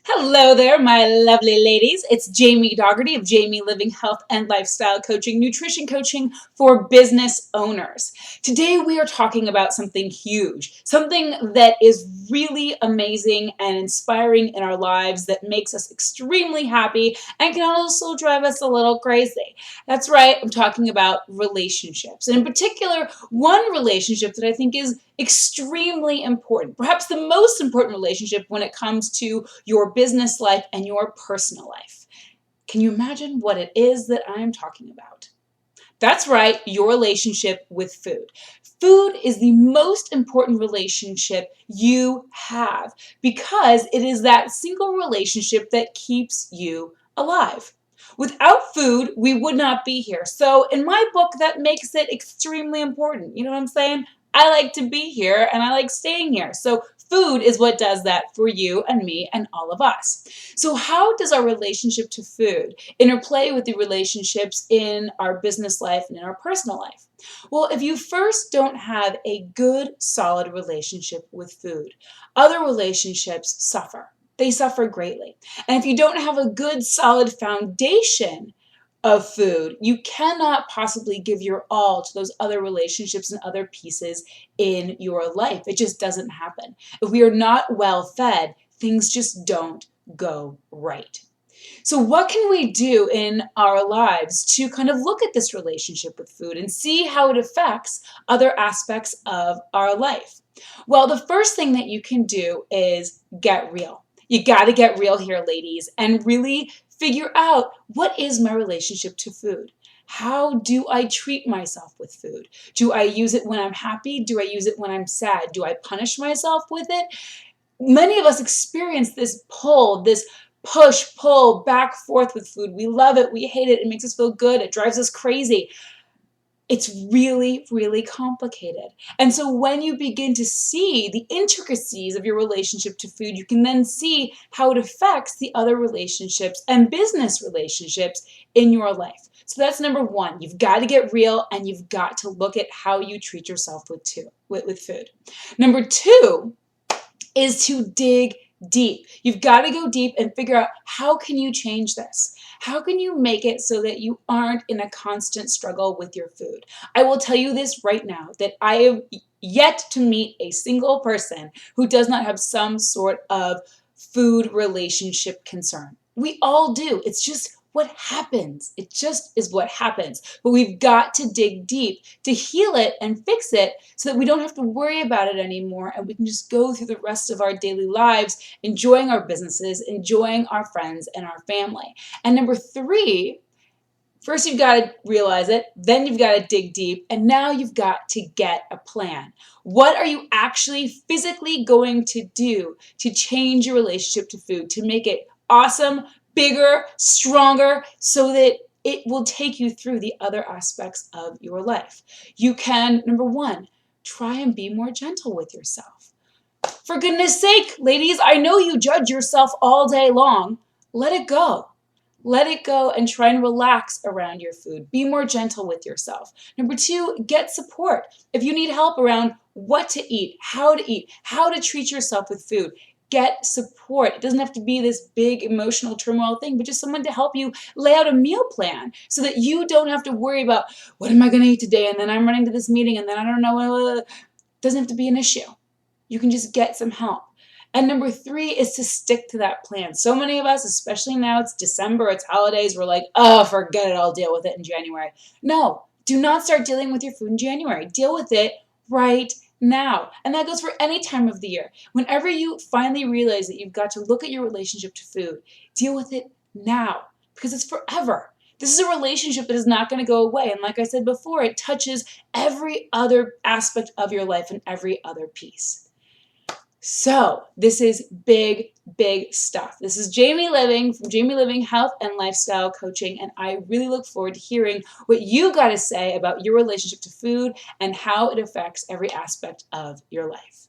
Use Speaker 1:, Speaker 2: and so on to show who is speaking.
Speaker 1: Hello there, my lovely ladies. It's Jamie Dougherty of Jamie Living Health and Lifestyle Coaching, nutrition coaching for business owners. Today we are talking about something huge, something that is really amazing and inspiring in our lives that makes us extremely happy and can also drive us a little crazy. That's right, I'm talking about relationships. And in particular, one relationship that I think is extremely important, perhaps the most important relationship when it comes to your business life and your personal life. Can you imagine what it is that I'm talking about? That's right, your relationship with food. Food is the most important relationship you have because it is that single relationship that keeps you alive. Without food, we would not be here. So in my book, that makes it extremely important. You know what I'm saying? I like to be here and I like staying here. So food is what does that for you and me and all of us. So how does our relationship to food interplay with the relationships in our business life and in our personal life? Well, if you first don't have a good, solid relationship with food, other relationships suffer. They suffer greatly. And if you don't have a good, solid foundation of food, you cannot possibly give your all to those other relationships and other pieces in your life. It just doesn't happen. If we are not well fed, things just don't go right. So what can we do in our lives to kind of look at this relationship with food and see how it affects other aspects of our life? Well, the first thing that you can do is get real. You got to get real here, ladies, and really figure out, what is my relationship to food? How do I treat myself with food? Do I use it when I'm happy? Do I use it when I'm sad? Do I punish myself with it? Many of us experience this pull, this push, pull, back, forth with food. We love it. We hate it. It makes us feel good. It drives us crazy. It's really, really complicated. And so when you begin to see the intricacies of your relationship to food, you can then see how it affects the other relationships and business relationships in your life. So that's number one. You've got to get real and you've got to look at how you treat yourself with food. Number two is to dig deep. You've got to go deep and figure out, how can you change this? How can you make it so that you aren't in a constant struggle with your food? I will tell you this right now, that I have yet to meet a single person who does not have some sort of food relationship concern. We all do. It's just what happens. It just is what happens. But we've got to dig deep to heal it and fix it so that we don't have to worry about it anymore and we can just go through the rest of our daily lives enjoying our businesses, enjoying our friends and our family. And number three, first you've got to realize it, then you've got to dig deep, and now you've got to get a plan. What are you actually physically going to do to change your relationship to food, to make it awesome, bigger, stronger, so that it will take you through the other aspects of your life? You can, number one, try and be more gentle with yourself. For goodness sake, ladies, I know you judge yourself all day long. Let it go. Let it go and try and relax around your food. Be more gentle with yourself. Number two, get support. If you need help around what to eat, how to treat yourself with food, get support. It doesn't have to be this big emotional turmoil thing, but just someone to help you lay out a meal plan so that you don't have to worry about, what am I going to eat today? And then I'm running to this meeting and then I don't know. It doesn't have to be an issue. You can just get some help. And number three is to stick to that plan. So many of us, especially now it's December, it's holidays, we're like, oh, forget it, I'll deal with it in January. No, do not start dealing with your food in January. Deal with it right now. And that goes for any time of the year. Whenever you finally realize that you've got to look at your relationship to food, deal with it now, because it's forever. This is a relationship that is not going to go away. And like I said before, it touches every other aspect of your life and every other piece. So this is big, big stuff. This is Jamie Living from Jamie Living Health and Lifestyle Coaching, and I really look forward to hearing what you got to say about your relationship to food and how it affects every aspect of your life.